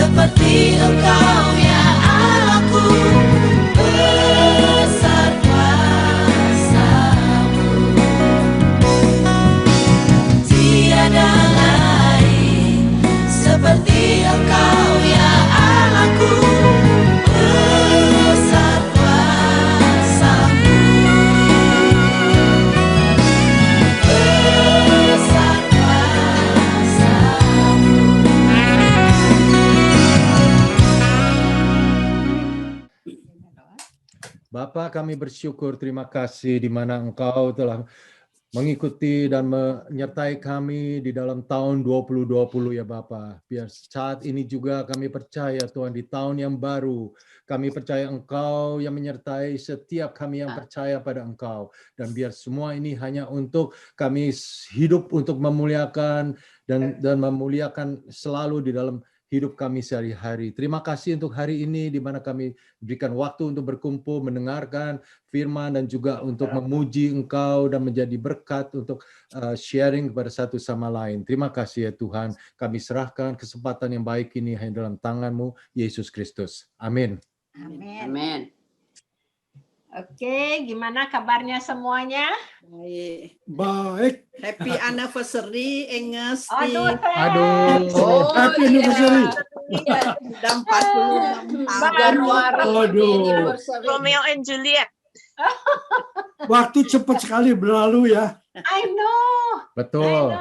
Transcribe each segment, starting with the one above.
seperti Engkau ya Allahku, besar kuasa-Mu. Tiada lain seperti Engkau ya Allahku, besar kuasa-Mu. Besar kuasa-Mu. Bapa, kami bersyukur, terima kasih di mana Engkau telah mengikuti dan menyertai kami di dalam tahun 2020 ya Bapa. Biar saat ini juga kami percaya Tuhan di tahun yang baru, kami percaya Engkau yang menyertai setiap kami yang percaya pada Engkau. Dan biar semua ini hanya untuk kami hidup untuk memuliakan dan memuliakan selalu di dalam hidup kami sehari-hari. Terima kasih untuk hari ini di mana kami berikan waktu untuk berkumpul, mendengarkan firman dan juga untuk memuji Engkau dan menjadi berkat untuk sharing kepada satu sama lain. Terima kasih ya Tuhan. Kami serahkan kesempatan yang baik ini hanya dalam tangan-Mu, Yesus Kristus. Amin. Amin. Amin. Oke, gimana kabarnya semuanya? Baik. Happy anniversary, Enges. Aduh, Aduh. Happy anniversary. Sudah 46 tahun. Aduh. Romeo and Juliet. Waktu cepat sekali berlalu ya. I know. Betul.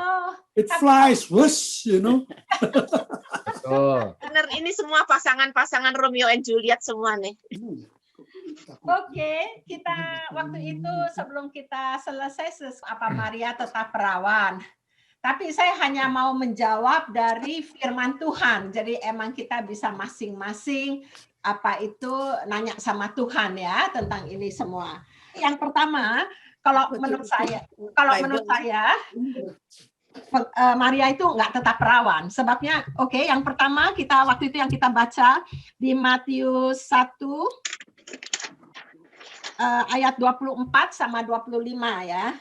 It flies, wush, you know. Betul. Bener, ini semua pasangan-pasangan Romeo and Juliet semua nih. Oke, kita waktu itu sebelum kita selesai apa Maria tetap perawan. Tapi saya hanya mau menjawab dari firman Tuhan. Jadi emang kita bisa masing-masing apa itu nanya sama Tuhan ya tentang ini semua. Yang pertama, kalau menurut saya Maria itu nggak tetap perawan. Sebabnya, oke, yang pertama kita waktu itu yang kita baca di Matius 1 ayat 24 sama 25 ya.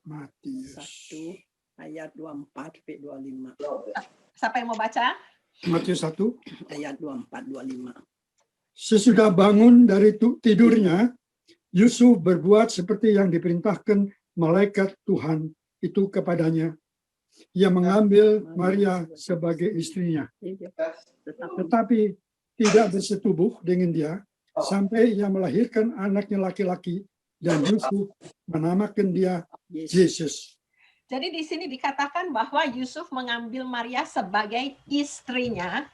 Matius 1 ayat 24 sampai 25. Siapa yang mau baca? Matius 1. Ayat 24 25. Sesudah bangun dari tidurnya, Yusuf berbuat seperti yang diperintahkan malaikat Tuhan itu kepadanya. Ia mengambil Maria sebagai istrinya. Tetapi tidak bersetubuh dengan dia sampai ia melahirkan anaknya laki-laki dan Yusuf menamakan dia Yesus. Jadi di sini dikatakan bahwa Yusuf mengambil Maria sebagai istrinya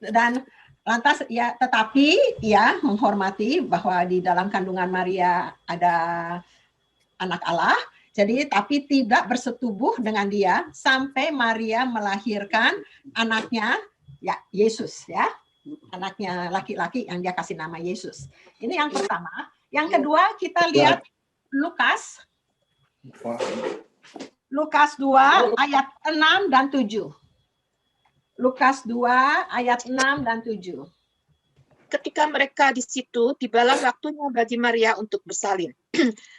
dan lantas ya tetapi ia menghormati bahwa di dalam kandungan Maria ada anak Allah. Jadi tapi tidak bersetubuh dengan dia sampai Maria melahirkan anaknya ya Yesus ya. Anaknya laki-laki yang dia kasih nama Yesus. Ini yang pertama. Yang kedua kita lihat Lukas 2 ayat 6 dan 7. Lukas 2 ayat 6 dan 7. Ketika mereka di situ, tibalah waktunya bagi Maria untuk bersalin.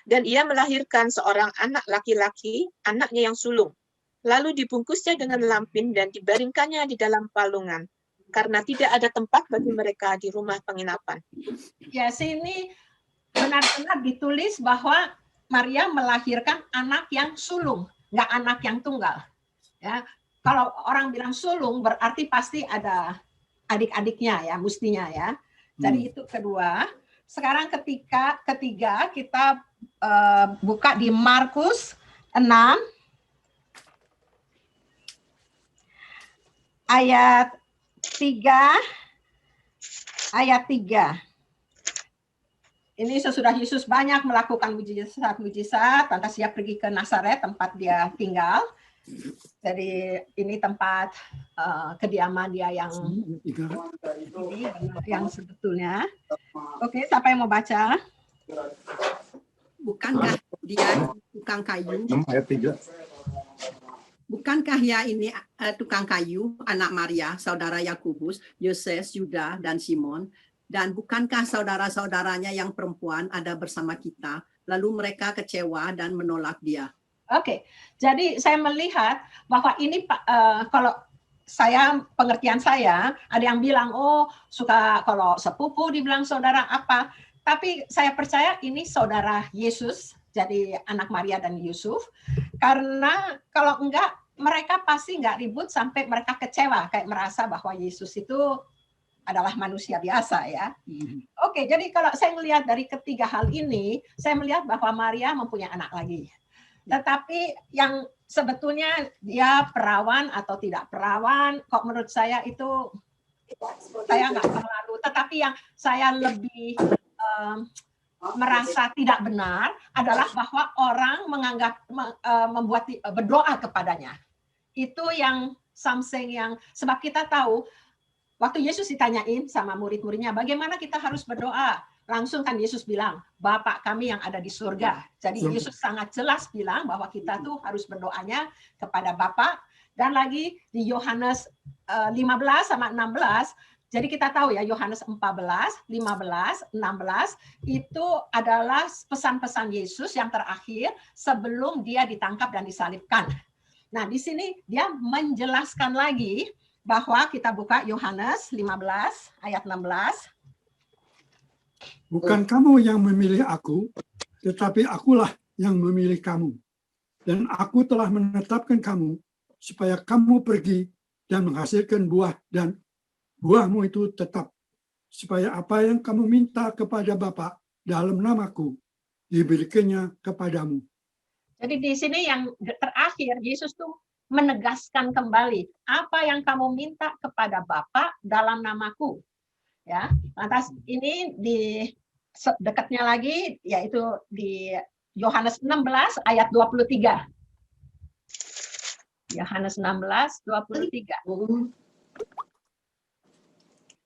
Dan ia melahirkan seorang anak laki-laki, anaknya yang sulung. Lalu dibungkusnya dengan lampin dan dibaringkannya di dalam palungan. Karena tidak ada tempat bagi mereka di rumah penginapan. Ya, sini benar-benar ditulis bahwa Maria melahirkan anak yang sulung, nggak anak yang tunggal. Ya, kalau orang bilang sulung berarti pasti ada adik-adiknya ya, mestinya ya. Jadi itu kedua. Sekarang ketiga kita buka di Markus 6 ayat 3. Ini sesudah Yesus banyak melakukan mujizat-mujizat, lantas dia pergi ke Nazaret tempat dia tinggal. Jadi ini tempat kediaman dia yang sebetulnya. Oke, siapa yang mau baca? Bukankah dia tukang kayu? Ayat 3. Bukankah ya ini tukang kayu, anak Maria, saudara Yakobus, Yoses, Yuda, dan Simon? Dan bukankah saudara-saudaranya yang perempuan ada bersama kita? Lalu mereka kecewa dan menolak dia. Oke, jadi saya melihat bahwa ini kalau pengertian saya, ada yang bilang, oh suka kalau sepupu dibilang saudara apa. Tapi saya percaya ini saudara Yesus, jadi anak Maria dan Yusuf. Karena kalau enggak, mereka pasti enggak ribut sampai mereka kecewa, kayak merasa bahwa Yesus itu adalah manusia biasa ya. Oke, jadi kalau saya melihat dari ketiga hal ini, saya melihat bahwa Maria mempunyai anak lagi. Tetapi yang sebetulnya dia perawan atau tidak perawan, kok menurut saya itu saya nggak terlalu. Tetapi yang saya lebih merasa tidak benar adalah bahwa orang menganggap membuat berdoa kepadanya. Itu yang something yang sebab kita tahu waktu Yesus ditanyain sama murid-muridnya bagaimana kita harus berdoa. Langsung kan Yesus bilang, Bapa kami yang ada di surga. Jadi Yesus sangat jelas bilang bahwa kita tuh harus berdoanya kepada Bapa. Dan lagi di Yohanes 15 sama 16, jadi kita tahu ya Yohanes 14, 15, 16, itu adalah pesan-pesan Yesus yang terakhir sebelum dia ditangkap dan disalibkan. Nah di sini dia menjelaskan lagi bahwa kita buka Yohanes 15 ayat 16. Bukan kamu yang memilih aku, tetapi akulah yang memilih kamu. Dan aku telah menetapkan kamu, supaya kamu pergi dan menghasilkan buah, dan buahmu itu tetap. Supaya apa yang kamu minta kepada Bapa dalam namaku, diberikannya kepadamu. Jadi di sini yang terakhir, Yesus tuh menegaskan kembali, apa yang kamu minta kepada Bapa dalam namaku. Ya, lantas ini di dekatnya lagi yaitu di Yohanes 16 ayat 23. Yohanes 16 23.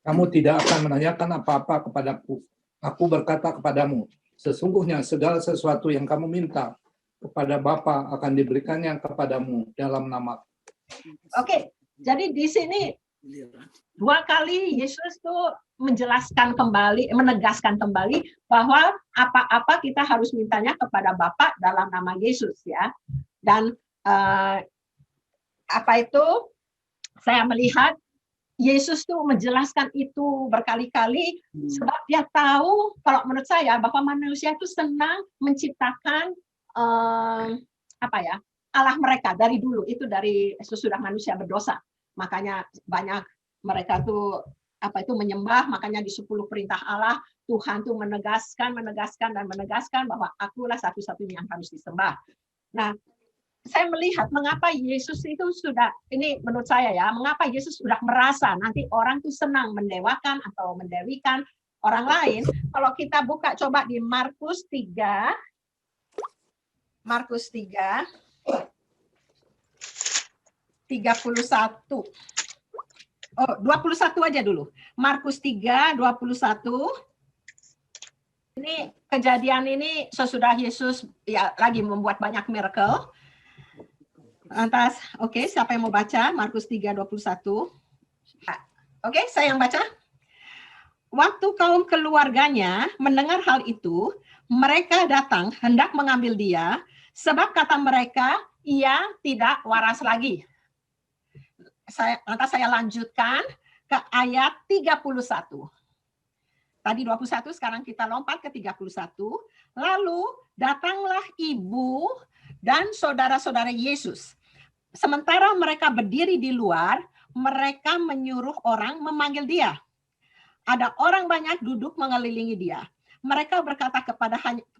Kamu tidak akan menanyakan apa-apa kepadaku. Aku berkata kepadamu, sesungguhnya segala sesuatu yang kamu minta kepada Bapa akan diberikannya kepadamu dalam nama. Oke, jadi di sini dua kali Yesus tuh menjelaskan kembali, menegaskan kembali bahwa apa-apa kita harus mintanya kepada Bapa dalam nama Yesus ya. Dan apa itu? Saya melihat Yesus tuh menjelaskan itu berkali-kali sebab dia tahu, kalau menurut saya, bahwa manusia itu senang menciptakan Allah mereka dari dulu, itu dari sesudah manusia berdosa. Makanya banyak mereka tuh menyembah, makanya di 10 perintah Allah Tuhan tuh menegaskan bahwa akulah satu-satunya yang harus disembah. Nah, saya melihat mengapa Yesus itu sudah, ini menurut saya ya, mengapa Yesus sudah merasa nanti orang tuh senang mendewakan atau mendewikan orang lain. Kalau kita buka coba di Markus 3 31. Oh, 21 aja dulu. Markus 3, 21. Ini kejadian ini sesudah Yesus ya lagi membuat banyak miracle. Lantas, oke, siapa yang mau baca? Markus 3, 21. Oke, saya yang baca. Waktu kaum keluarganya mendengar hal itu, mereka datang hendak mengambil dia, sebab kata mereka, ia tidak waras lagi. Lantas saya lanjutkan ke ayat 31. Tadi 21, sekarang kita lompat ke 31. Lalu datanglah ibu dan saudara-saudara Yesus. Sementara mereka berdiri di luar, mereka menyuruh orang memanggil dia. Ada orang banyak duduk mengelilingi dia. Mereka berkata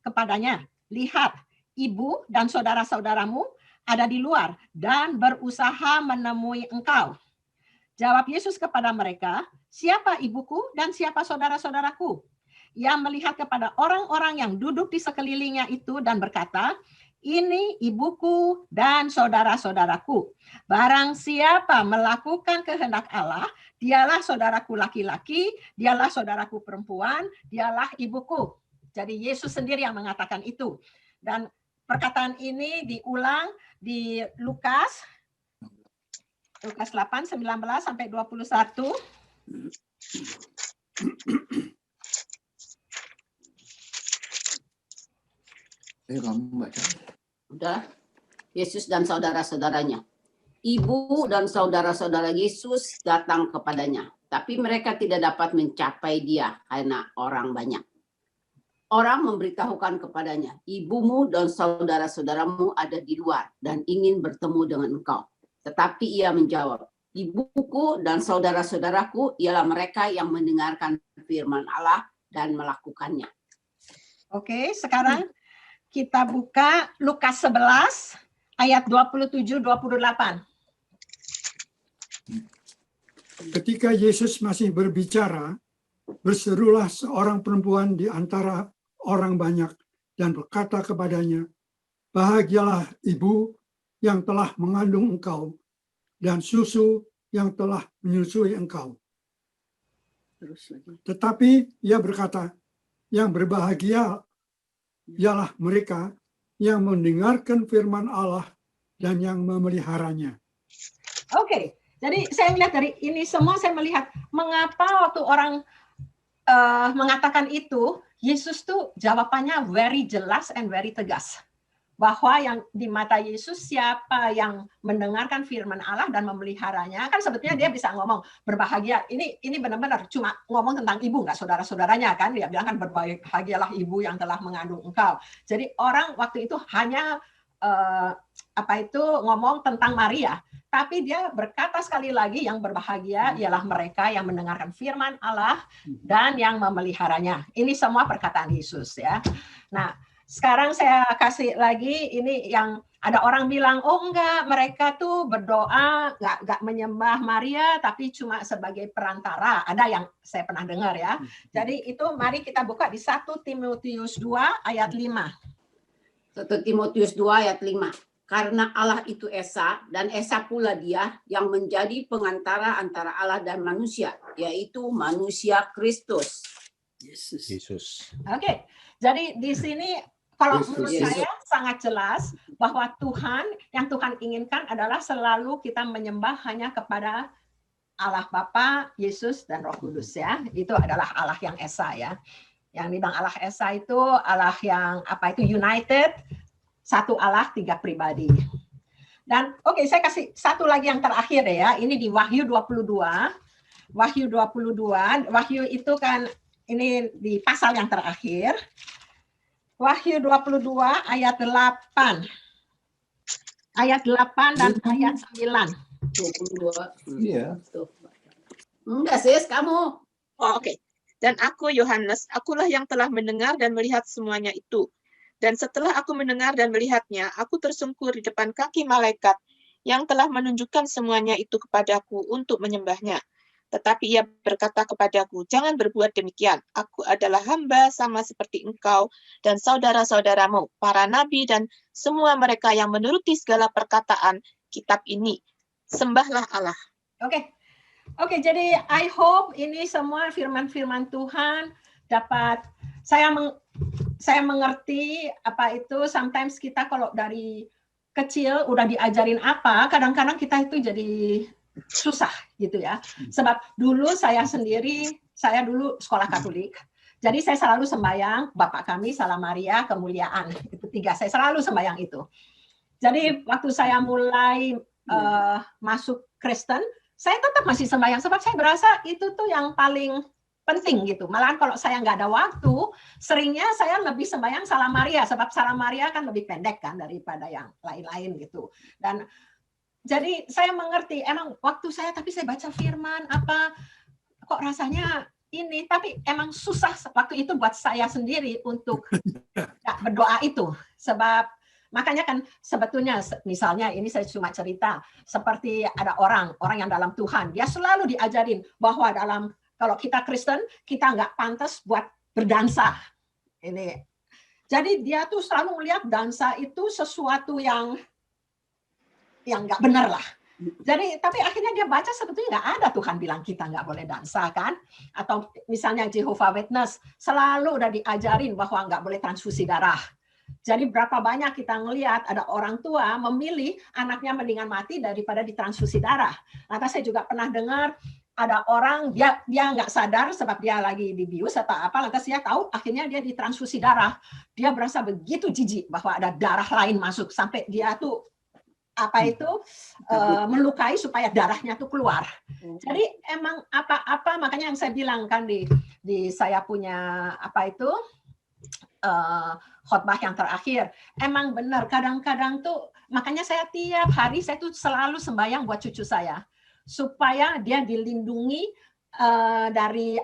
kepadanya, lihat, ibu dan saudara-saudaramu ada di luar dan berusaha menemui engkau. Jawab Yesus kepada mereka, siapa ibuku dan siapa saudara-saudaraku? Ia melihat kepada orang-orang yang duduk di sekelilingnya itu dan berkata, ini ibuku dan saudara-saudaraku. Barang siapa melakukan kehendak Allah, dialah saudaraku laki-laki, dialah saudaraku perempuan, dialah ibuku. Jadi Yesus sendiri yang mengatakan itu. Dan perkataan ini diulang di Lukas 8, 19 sampai 21. Kamu baca. Udah, Yesus dan saudara-saudaranya. Ibu dan saudara-saudara Yesus datang kepadanya, tapi mereka tidak dapat mencapai dia karena orang banyak. Orang memberitahukan kepadanya, ibumu dan saudara-saudaramu ada di luar dan ingin bertemu dengan engkau. Tetapi ia menjawab, ibuku dan saudara-saudaraku ialah mereka yang mendengarkan firman Allah dan melakukannya. Oke, sekarang kita buka Lukas 11 ayat 27-28. Ketika Yesus masih berbicara, berserulah seorang perempuan di antara orang banyak dan berkata kepadanya, bahagialah ibu yang telah mengandung engkau dan susu yang telah menyusui engkau. Terus lagi. Tetapi ia berkata, yang berbahagia ialah mereka yang mendengarkan firman Allah dan yang memeliharanya. Oke, jadi saya melihat dari ini semua, saya melihat mengapa waktu orang mengatakan itu, Yesus tuh jawabannya very jelas and very tegas. Bahwa yang di mata Yesus siapa yang mendengarkan firman Allah dan memeliharanya, kan sebetulnya dia bisa ngomong berbahagia. Ini benar-benar cuma ngomong tentang ibu, nggak saudara-saudaranya kan. Dia bilang kan berbahagialah ibu yang telah mengandung engkau. Jadi orang waktu itu hanya ngomong tentang Maria. Tapi dia berkata sekali lagi yang berbahagia ialah mereka yang mendengarkan firman Allah dan yang memeliharanya. Ini semua perkataan Yesus ya. Nah, sekarang saya kasih lagi ini yang ada orang bilang, oh enggak, mereka tuh berdoa enggak menyembah Maria tapi cuma sebagai perantara. Ada yang saya pernah dengar ya. Jadi itu mari kita buka di 1 Timotius 2 ayat 5. 1 Timotius 2 ayat 5. Karena Allah itu Esa, dan Esa pula dia yang menjadi pengantara antara Allah dan manusia, yaitu manusia Kristus. Yesus. Oke, jadi di sini kalau Yesus. menurut saya sangat jelas bahwa yang Tuhan inginkan adalah selalu kita menyembah hanya kepada Allah Bapa, Yesus, dan Roh Kudus ya. Itu adalah Allah yang Esa ya. Yang dibilang Allah Esa itu Allah yang united, satu Allah, tiga pribadi. Dan oke, saya kasih satu lagi yang terakhir ya. Ini di Wahyu 22. Wahyu 22. Wahyu itu kan ini di pasal yang terakhir. Wahyu 22 ayat 8. Ayat 8 dan ayat 9. 22. Iya. Enggak, sis, kamu. Oh, oke. Dan aku, Yohanes, akulah yang telah mendengar dan melihat semuanya itu. Dan setelah aku mendengar dan melihatnya, aku tersungkur di depan kaki malaikat yang telah menunjukkan semuanya itu kepadaku untuk menyembahnya. Tetapi ia berkata kepadaku, jangan berbuat demikian. Aku adalah hamba sama seperti engkau dan saudara-saudaramu, para nabi dan semua mereka yang menuruti segala perkataan kitab ini. Sembahlah Allah. Oke, jadi I hope ini semua firman-firman Tuhan dapat saya mengerti apa itu. Sometimes kita kalau dari kecil udah diajarin apa, kadang-kadang kita itu jadi susah gitu ya. Sebab dulu saya dulu sekolah Katolik. Jadi saya selalu sembahyang Bapa Kami, Salam Maria, Kemuliaan. Itu 3, saya selalu sembahyang itu. Jadi waktu saya mulai masuk Kristen, saya tetap masih sembahyang sebab saya berasa itu tuh yang paling penting gitu. Malahan kalau saya nggak ada waktu, seringnya saya lebih sembahyang Salam Maria, sebab Salam Maria kan lebih pendek kan daripada yang lain-lain gitu. Dan jadi saya mengerti, emang waktu saya baca firman apa, kok rasanya ini, tapi emang susah waktu itu buat saya sendiri untuk berdoa itu. Sebab makanya kan sebetulnya misalnya ini saya cuma cerita, seperti ada orang yang dalam Tuhan, dia selalu diajarin bahwa kalau kita Kristen, kita nggak pantas buat berdansa. Ini. Jadi dia tuh selalu melihat dansa itu sesuatu yang nggak benar lah. Jadi, tapi akhirnya dia baca sebetulnya nggak ada Tuhan bilang kita nggak boleh dansa kan? Atau misalnya Jehovah Witness selalu udah diajarin bahwa nggak boleh transfusi darah. Jadi berapa banyak kita ngelihat ada orang tua memilih anaknya mendingan mati daripada ditransfusi darah. Lantas saya juga pernah dengar ada orang dia nggak sadar sebab dia lagi dibius atau apa, lantas dia tahu akhirnya dia ditransfusi darah. Dia berasa begitu jijik bahwa ada darah lain masuk sampai dia tuh melukai supaya darahnya tuh keluar. Jadi emang apa makanya yang saya bilang kan di saya punya khotbah yang terakhir, emang benar kadang-kadang tuh makanya saya tiap hari saya tuh selalu sembahyang buat cucu saya supaya dia dilindungi dari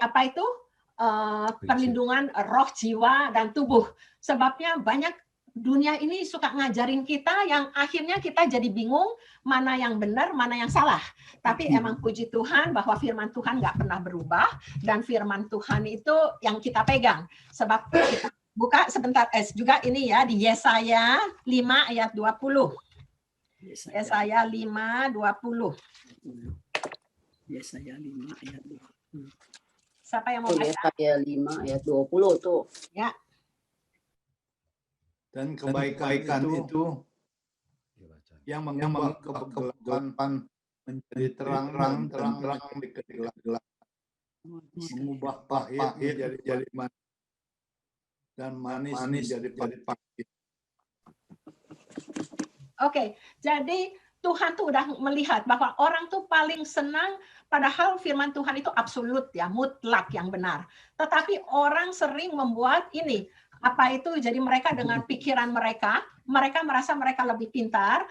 perlindungan roh, jiwa, dan tubuh. Sebabnya banyak dunia ini suka ngajarin kita yang akhirnya kita jadi bingung mana yang benar, mana yang salah. Tapi emang puji Tuhan bahwa firman Tuhan nggak pernah berubah dan firman Tuhan itu yang kita pegang. Sebab kita buka sebentar juga ini ya di Yesaya 5 ayat 20. Yesaya 5:20. Yesaya 5 ayat 20. Siapa yang mau baca? Yesaya 5 ayat 20 tuh. Ya. Dan kebaikan itu yang mengubah kegelapan menjadi terang di kegelapan, mengubah pahit jadi manis dan manis jadi pahit. Oke, jadi Tuhan tuh udah melihat bahwa orang tuh paling senang, padahal firman Tuhan itu absolut ya, mutlak yang benar. Tetapi orang sering membuat ini, jadi mereka dengan pikiran mereka merasa mereka lebih pintar.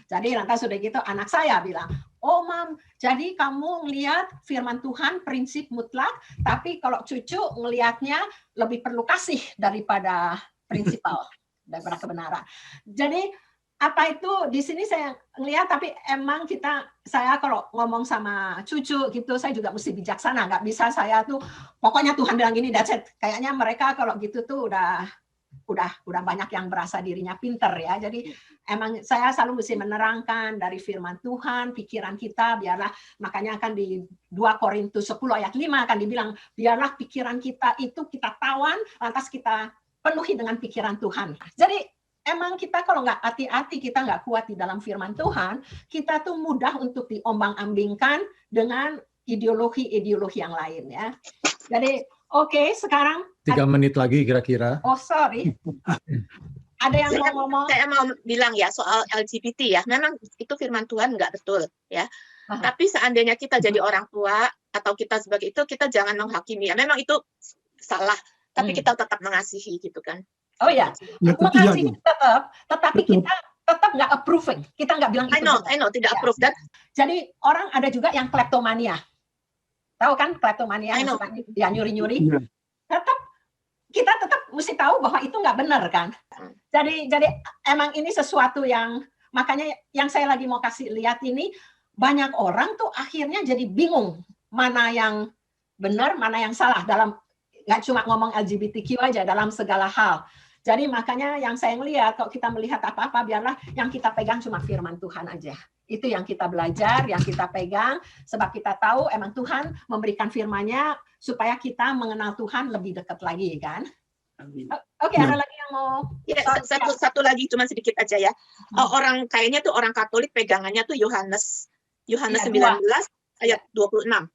Jadi lantas sudah gitu anak saya bilang, oh Mam, jadi kamu ngelihat firman Tuhan prinsip mutlak, tapi kalau cucu ngelihatnya lebih perlu kasih daripada prinsipal, daripada kebenaran. Jadi di sini saya ngelihat, tapi emang saya kalau ngomong sama cucu gitu, saya juga mesti bijaksana, nggak bisa saya tuh pokoknya Tuhan bilang gini, that's it. Kayaknya mereka kalau gitu tuh udah banyak yang berasa dirinya pinter ya. Jadi emang saya selalu mesti menerangkan dari firman Tuhan, pikiran kita, biarlah, makanya akan di 2 Korintus 10 ayat 5 akan dibilang, biarlah pikiran kita itu kita tawan, lantas kita penuhi dengan pikiran Tuhan. Jadi emang kita kalau nggak hati-hati, kita nggak kuat di dalam firman Tuhan, kita tuh mudah untuk diombang-ambingkan dengan ideologi-ideologi yang lain ya. Jadi oke, sekarang 3 menit lagi kira-kira. Oh sorry, ada yang mau ngomong? Saya mau bilang ya soal LGBT ya, memang itu firman Tuhan nggak betul ya. Tapi seandainya kita jadi orang tua atau kita sebagai itu, kita jangan menghakimi ya. Memang itu salah, tapi kita tetap mengasihi gitu kan. Oh ya, mengasihi tetap, tetapi kita tetap nggak approving. Kita nggak bilang itu. I know, tidak approve that. Jadi orang ada juga yang kleptomania. Tahu kan kleptomania yang suka ya nyuri-nyuri. Kita tetap mesti tahu bahwa itu nggak benar kan. Jadi emang ini sesuatu yang makanya yang saya lagi mau kasih lihat ini, banyak orang tuh akhirnya jadi bingung mana yang benar, mana yang salah dalam, nggak cuma ngomong LGBTQ aja, dalam segala hal. Jadi makanya yang saya ngelihat, kalau kita melihat apa-apa, biarlah yang kita pegang cuma firman Tuhan aja. Itu yang kita belajar, yang kita pegang, sebab kita tahu emang Tuhan memberikan firman-Nya supaya kita mengenal Tuhan lebih dekat lagi kan. Oke, ada lagi yang mau? Ya, satu lagi, cuma sedikit aja ya. Orang kayaknya tuh orang Katolik pegangannya tuh Yohanes 19 ayat 26.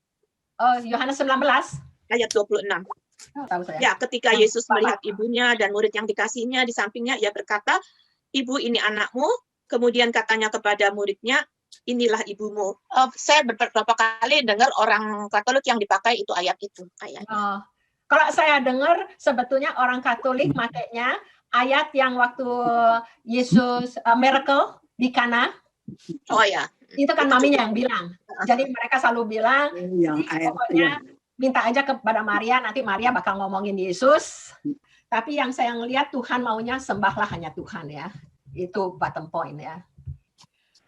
Oh, Yohanes 19 ayat 26. Tahu saya. Ya, ketika Yesus melihat ibunya dan murid yang dikasihnya di sampingnya, ia berkata, "Ibu, ini anakmu." Kemudian katanya kepada muridnya, "Inilah ibumu." Saya beberapa kali dengar orang Katolik yang dipakai itu ayat itu. Kalau saya dengar sebetulnya orang Katolik makanya ayat yang waktu Yesus miracle di Kana. Oh ya. Itu kan maminya yang bilang. Jadi mereka selalu bilang, pokoknya minta aja kepada Maria, nanti Maria bakal ngomongin Yesus. Tapi yang saya ngelihat Tuhan maunya sembahlah hanya Tuhan ya. Itu bottom point ya.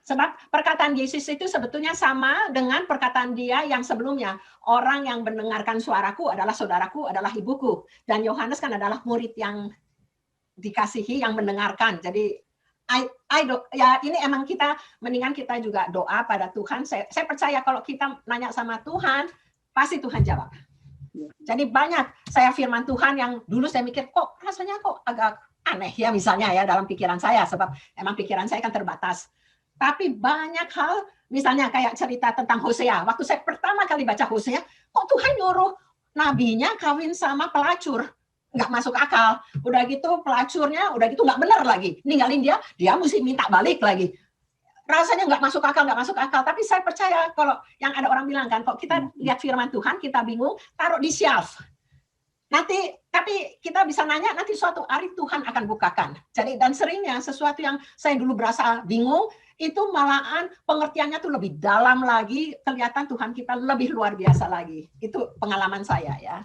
Sebab perkataan Yesus itu sebetulnya sama dengan perkataan dia yang sebelumnya. Orang yang mendengarkan suaraku adalah saudaraku, adalah ibuku. Dan Yohanes kan adalah murid yang dikasihi, yang mendengarkan. Jadi ya ini emang kita, mendingan kita juga doa pada Tuhan. Saya percaya kalau kita nanya sama Tuhan, pasti Tuhan jawab. Jadi banyak saya firman Tuhan yang dulu saya mikir, kok rasanya kok agak aneh ya misalnya ya dalam pikiran saya. Sebab emang pikiran saya kan terbatas. Tapi banyak hal, misalnya kayak cerita tentang Hosea. Waktu saya pertama kali baca Hosea, kok Tuhan nyuruh nabinya kawin sama pelacur? Nggak masuk akal. Udah gitu pelacurnya, udah gitu nggak benar lagi. Ninggalin dia mesti minta balik lagi. rasanya nggak masuk akal. Tapi saya percaya kalau yang ada orang bilang kan, kok kita lihat firman Tuhan, kita bingung, taruh di shelf. Nanti, tapi kita bisa nanya, nanti suatu hari Tuhan akan bukakan. Jadi, dan seringnya sesuatu yang saya dulu berasa bingung, itu malahan pengertiannya tuh lebih dalam lagi, kelihatan Tuhan kita lebih luar biasa lagi. Itu pengalaman saya ya.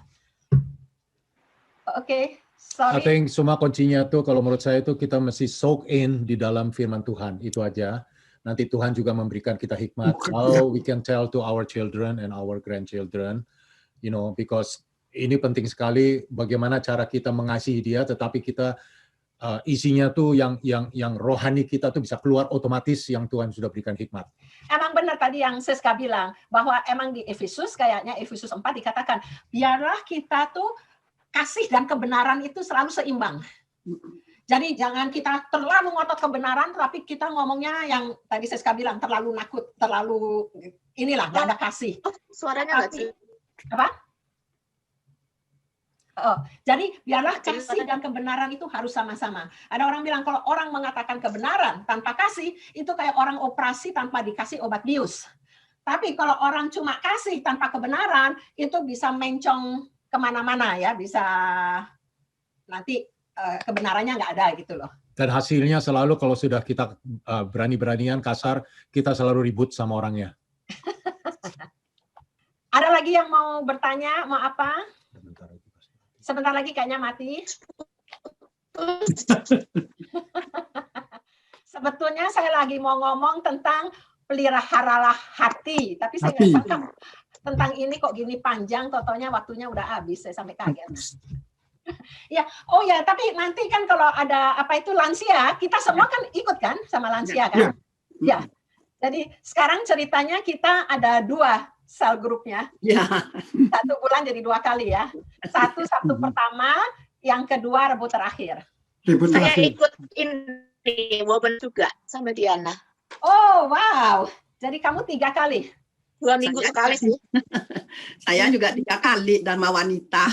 Oke, sorry. I think semua kuncinya tuh kalau menurut saya itu kita mesti soak in di dalam firman Tuhan, itu aja. Nanti Tuhan juga memberikan kita hikmat, how we can tell to our children and our grandchildren, you know, because ini penting sekali bagaimana cara kita mengasihi dia, tetapi kita isinya tuh yang rohani kita tuh bisa keluar otomatis yang Tuhan sudah berikan hikmat. Emang benar tadi yang Siska bilang, bahwa emang di Efesus, kayaknya Efesus 4 dikatakan, biarlah kita tuh kasih dan kebenaran itu selalu seimbang. Jadi jangan kita terlalu ngotot kebenaran, tapi kita ngomongnya yang tadi Siska bilang, terlalu nakut, terlalu inilah, nggak ada kasih. Suaranya nggak sih? Apa? Oh, jadi biarlah kasih dan kebenaran itu harus sama-sama. Ada orang bilang kalau orang mengatakan kebenaran tanpa kasih, itu kayak orang operasi tanpa dikasih obat bius. Tapi kalau orang cuma kasih tanpa kebenaran, itu bisa mencong kemana-mana ya, bisa nanti kebenarannya nggak ada gitu loh. Dan hasilnya selalu kalau sudah kita berani-beranian kasar, kita selalu ribut sama orangnya. Ada lagi yang mau bertanya, mau apa? Sebentar lagi kayaknya mati. Sebetulnya saya lagi mau ngomong tentang peliharalah hati, tapi saya nggak sangka tentang ini kok gini panjang, totonya waktunya udah habis, saya sampai kaget. Ya, oh ya, tapi nanti kan kalau ada apa itu lansia, kita semua kan ikut kan sama lansia kan? Ya. Jadi sekarang ceritanya kita ada 2 sel grupnya. Ya. 1 bulan jadi 2 kali ya. Sabtu pertama, yang kedua Rabu terakhir. Saya ikut ini Woben juga sama Diana. Oh wow, jadi kamu 3 kali. 2 minggu sekali sih. Saya juga 3 kali dan sama wanita.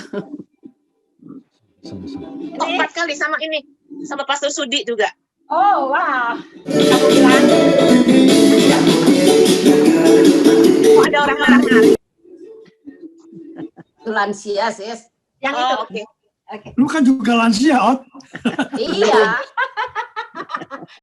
Oh, 4 kali sama ini, sama Pastor Sudi juga. Oh wow. Kamu bilang. Oh, ada orang marah-marah. Itu lansia, Sis. Yang itu. Oke. Oke. Lu kan juga lansia, Ot. Iya.